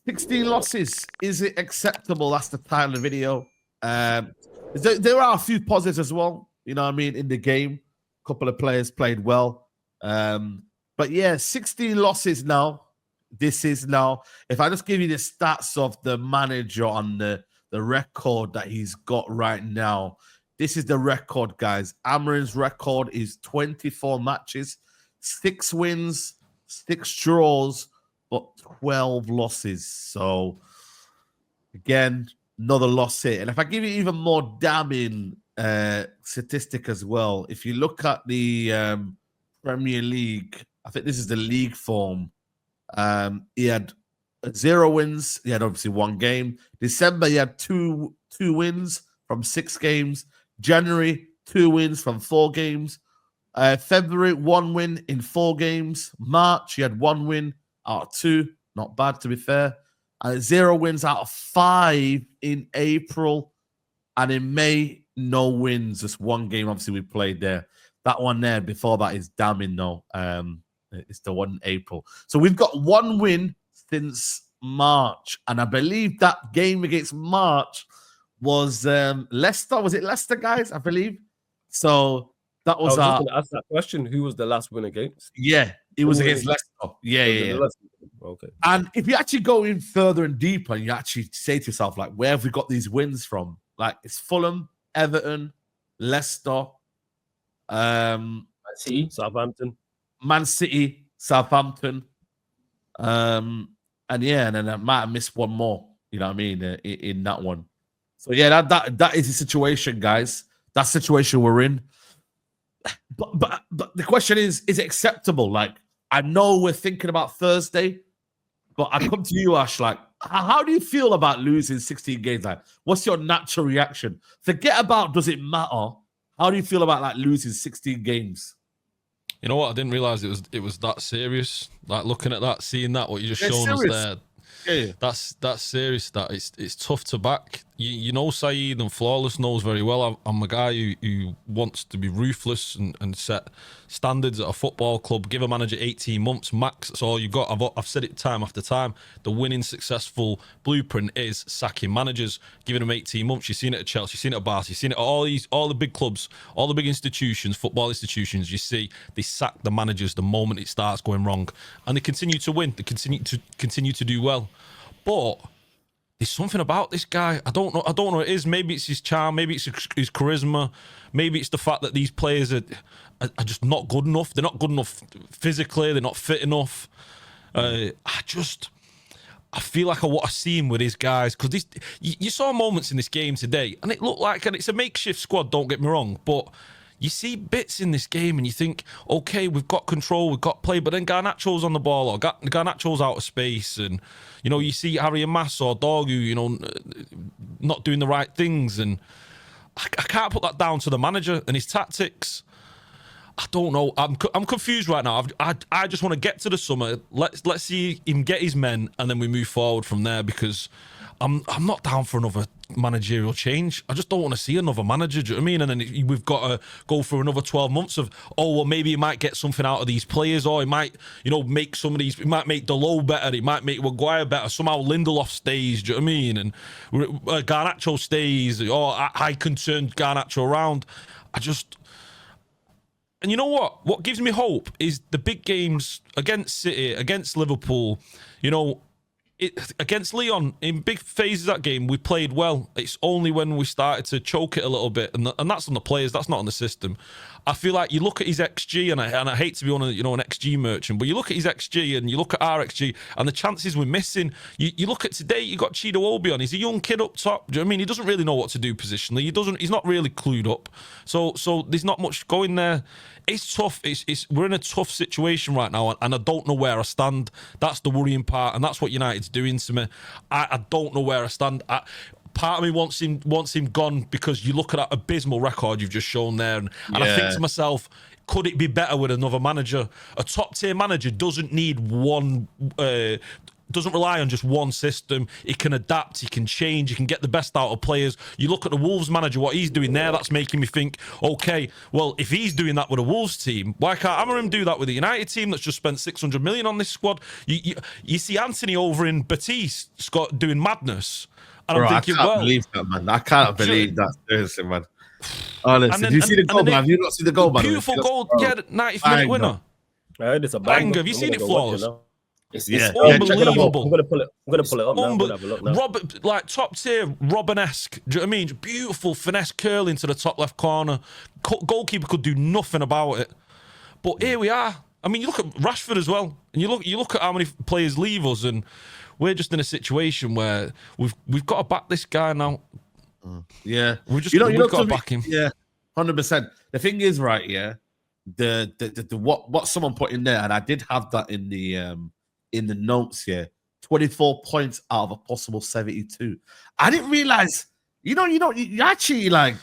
16 losses. Is it acceptable? That's the title of the video. There are a few positives as well. You know what I mean? In the game, a couple of players played well. But yeah, 16 losses now. This is now. If I just give you the stats of the manager on the record that he's got right now, this is the record, guys. Amorim's record is 24 matches, 6 wins, 6 draws, but 12 losses. So, again, another loss here. And if I give you even more damning statistic as well, if you look at the Premier League, I think this is the league form. He had 0 wins. He had obviously 1 game. December, he had two wins from 6 games. January, 2 wins from 4 games. February, 1 win in 4 games. March, he had 1 win out of 2. Not bad, to be fair. 0 wins out of 5 in April. And in May, no wins. Just 1 game, obviously, we played there. That one there, before that, is damning, though. It's the one in April. So we've got 1 win since March. And I believe that game against March was Leicester. Was it Leicester, guys? I believe. So that was I was going to ask that question. Who was the last win against? Yeah, it was against Leicester. Yeah. Okay. And if you actually go in further and deeper, and you actually say to yourself, like, where have we got these wins from? Like, it's Fulham, Everton, Leicester, Southampton, Man City, Southampton, and then I might have missed one more. You know what I mean? In that one. So yeah, that is the situation, guys. That situation we're in. But the question is it acceptable? Like, I know we're thinking about Thursday, but I come to you, Ash. Like, how do you feel about losing 16 games? Like, what's your natural reaction? Forget about does it matter. How do you feel about like losing 16 games? You know what? I didn't realize it was that serious. Like, looking at that, seeing that, what you just shown us there. Yeah. That's serious. That it's tough to back. You know, Saeed and Flawless knows very well. I'm a guy who wants to be ruthless and set standards at a football club. Give a manager 18 months max. That's all you got. I've said it time after time. The winning successful blueprint is sacking managers, giving them 18 months. You've seen it at Chelsea, you've seen it at Barca, you've seen it at all the big clubs, all the big institutions, football institutions. You see they sack the managers the moment it starts going wrong, and they continue to win. They continue to do well. But there's something about this guy. I don't know what it is. Maybe it's his charm. Maybe it's his charisma. Maybe it's the fact that these players are just not good enough. They're not good enough physically. They're not fit enough. I feel like I want to see him with his guys, because you saw moments in this game today, and it looked like, and it's a makeshift squad, don't get me wrong, but you see bits in this game and you think, okay, we've got control, we've got play, but then Garnacho's on the ball, or Garnacho's out of space, and, you know, you see Harry and Mass or Dorgu, you know, not doing the right things, and I can't put that down to the manager and his tactics. I don't know. I'm confused right now. I just want to get to the summer. Let's see him get his men, and then we move forward from there, because I'm not down for another managerial change. I just don't want to see another manager. Do you know what I mean? And then we've got to go through another 12 months of, oh, well, maybe he might get something out of these players, or he might, you know, make some of these, he might make Delo better, he might make Maguire better, somehow Lindelof stays, do you know what I mean? And Garnacho stays, or I can turn Garnacho around. And you know what? What gives me hope is the big games against City, against Liverpool, you know, against Lyon, in big phases of that game, we played well. It's only when we started to choke it a little bit, and that's on the players, that's not on the system. I feel like you look at his XG, and I hate to be on an XG merchant, but you look at his XG and you look at our XG and the chances we're missing. You look at today, you got Chido Obi on. He's a young kid up top. Do you know what I mean? He doesn't really know what to do positionally. He's not really clued up. So there's not much going there. It's tough. We're in a tough situation right now, and I don't know where I stand. That's the worrying part, and that's what United's doing to me. I don't know where I stand. Part of me wants him gone, because you look at that abysmal record you've just shown there, and I think to myself, could it be better with another manager? A top tier manager doesn't need one doesn't rely on just one system. He can adapt, he can change, he can get the best out of players. You look at the Wolves manager, what he's doing there, that's making me think, okay, well, if he's doing that with a Wolves team, why can't Amorim do that with the United team that's just spent 600 million on this squad? You see Anthony over in Betis doing madness. And Bro, I'm thinking, I can't believe that, man. I can't believe that. Seriously, man. Honestly, then, do you see the goal, man? Have you not seen the goal, man? Beautiful goal, yeah, the 90th minute winner. I heard it's a Bang, banger. have you seen it, Flawless? It's unbelievable. I'm gonna pull it up now. I'm gonna have a look now. Like top tier, Robin-esque. Do you know what I mean? Beautiful finesse curl into the top left corner. Goalkeeper could do nothing about it. But here we are. I mean, you look at Rashford as well, and you look at how many players leave us, and we're just in a situation where we've got to back this guy now. Yeah, we've got to back him. Yeah, 100%. The thing is, right? Yeah, the what someone put in there, and I did have that in the notes here. 24 points out of a possible 72. I didn't realize. You actually like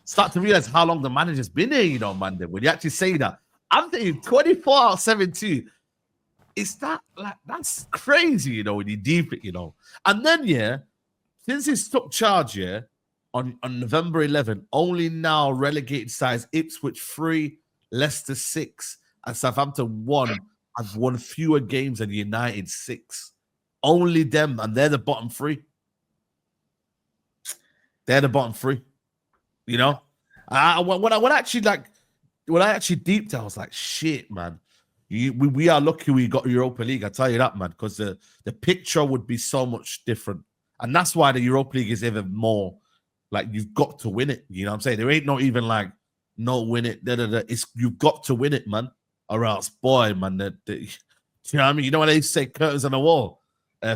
start to realize how long the manager's been here. You know, man. When you actually say that, I'm thinking 24 out of 72. It's that like that's crazy, you know, when you deep it, you know. And then since he's took charge, on November 11, only now relegated sides Ipswich 3, Leicester 6, and Southampton 1 have won fewer games than United 6. Only them, and they're the bottom 3. They're the bottom 3. You know, when I actually deeped, I was like, shit, man. We are lucky we got Europa League. I tell you that, man, because the picture would be so much different, and that's why the Europa League is even more like you've got to win it. You know what I'm saying? There ain't not even like no win it. It's you've got to win it, man, or else, boy, man. You know what I mean? You know what they say? Curtains on the wall,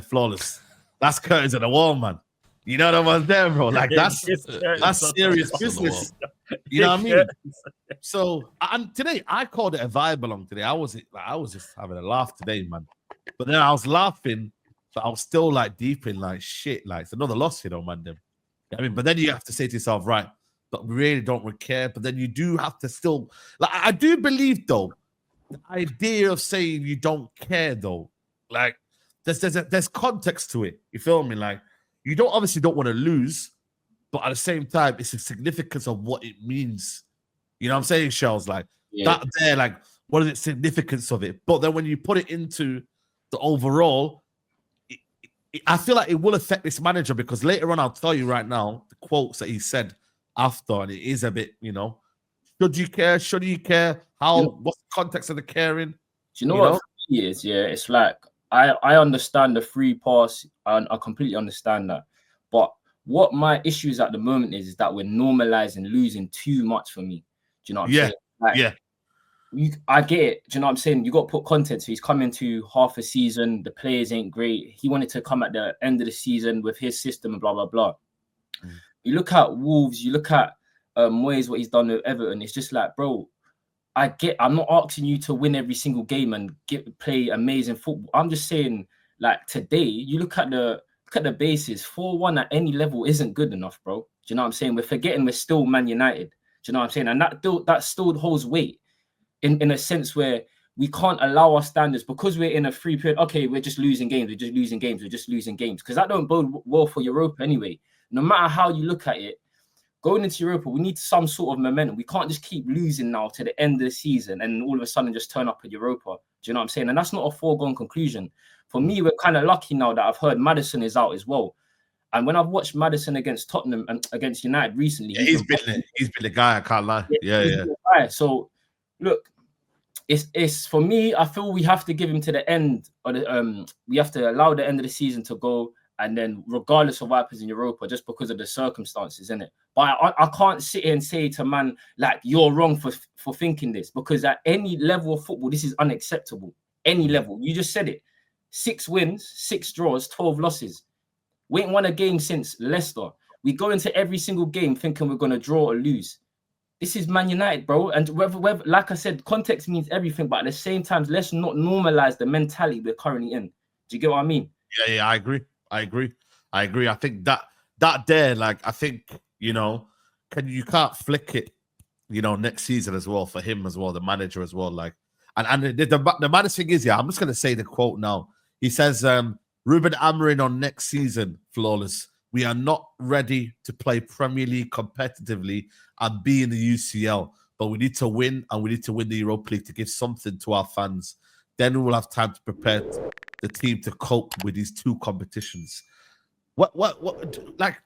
flawless. That's curtains on the wall, man. You know what I'm there, bro? Like that's serious business. You know what I mean? So, and today I called it a vibe along today. I was just having a laugh today, man. But then I was laughing, but I was still like deep in like shit. Like it's another loss, you know, man. I mean, but then you have to say to yourself, right? But we really don't care. But then you do have to still like. I do believe though, the idea of saying you don't care though, like there's context to it. You feel me? Like you obviously don't want to lose. But at the same time, it's the significance of what it means. You know what I'm saying, Shells? Like that there, like, what is the significance of it? But then when you put it into the overall, I feel like it will affect this manager because later on, I'll tell you right now, the quotes that he said after, and it is a bit, you know, should you care? Should you care? What's the context of the caring? Do you know what it is? Yeah, it's like, I understand the free pass, and I completely understand that. But what my issue is at the moment is that we're normalizing losing too much for me. Do you know what I'm saying? Like, I get it. Do you know what I'm saying? You got to put content. So he's coming to half a season. The players ain't great. He wanted to come at the end of the season with his system and blah, blah, blah. You look at Wolves, you look at Moyes, what he's done with Everton. It's just like, bro, I'm not asking you to win every single game and play amazing football. I'm just saying, like, today, you look at the basis, 4-1 at any level isn't good enough, bro. Do you know what I'm saying? We're forgetting we're still Man United. Do you know what I'm saying? And that still holds weight in a sense where we can't allow our standards because we're in a free period. Okay, we're just losing games. We're just losing games. Because that don't bode well for Europa anyway. No matter how you look at it, going into Europa, we need some sort of momentum. We can't just keep losing now to the end of the season and all of a sudden just turn up at Europa. Do you know what I'm saying? And that's not a foregone conclusion. For me, we're kind of lucky now that I've heard Maddison is out as well. And when I've watched Maddison against Tottenham and against United recently, he's been the guy. I can't lie. Yeah. So, look, it's for me. I feel we have to give him to the end, or we have to allow the end of the season to go, and then regardless of what happens in Europa, just because of the circumstances, innit? But I can't sit here and say to man like you're wrong for thinking this, because at any level of football, this is unacceptable. Any level, you just said it. 6 wins, 6 draws, 12 losses. We ain't won a game since Leicester. We go into every single game thinking we're going to draw or lose. This is Man United, bro. And whether, like I said, context means everything. But at the same time, let's not normalize the mentality we're currently in. Do you get what I mean? Yeah, I agree. I think that there, like, I think, you know, you can't flick it, you know, next season as well for him as well, the manager as well. Like, and the maddest thing is, I'm just going to say the quote now. He says, Ruben Amorim on next season, Flawless. We are not ready to play Premier League competitively and be in the UCL, but we need to win, and we need to win the Europa League to give something to our fans. Then we will have time to prepare the team to cope with these two competitions. What like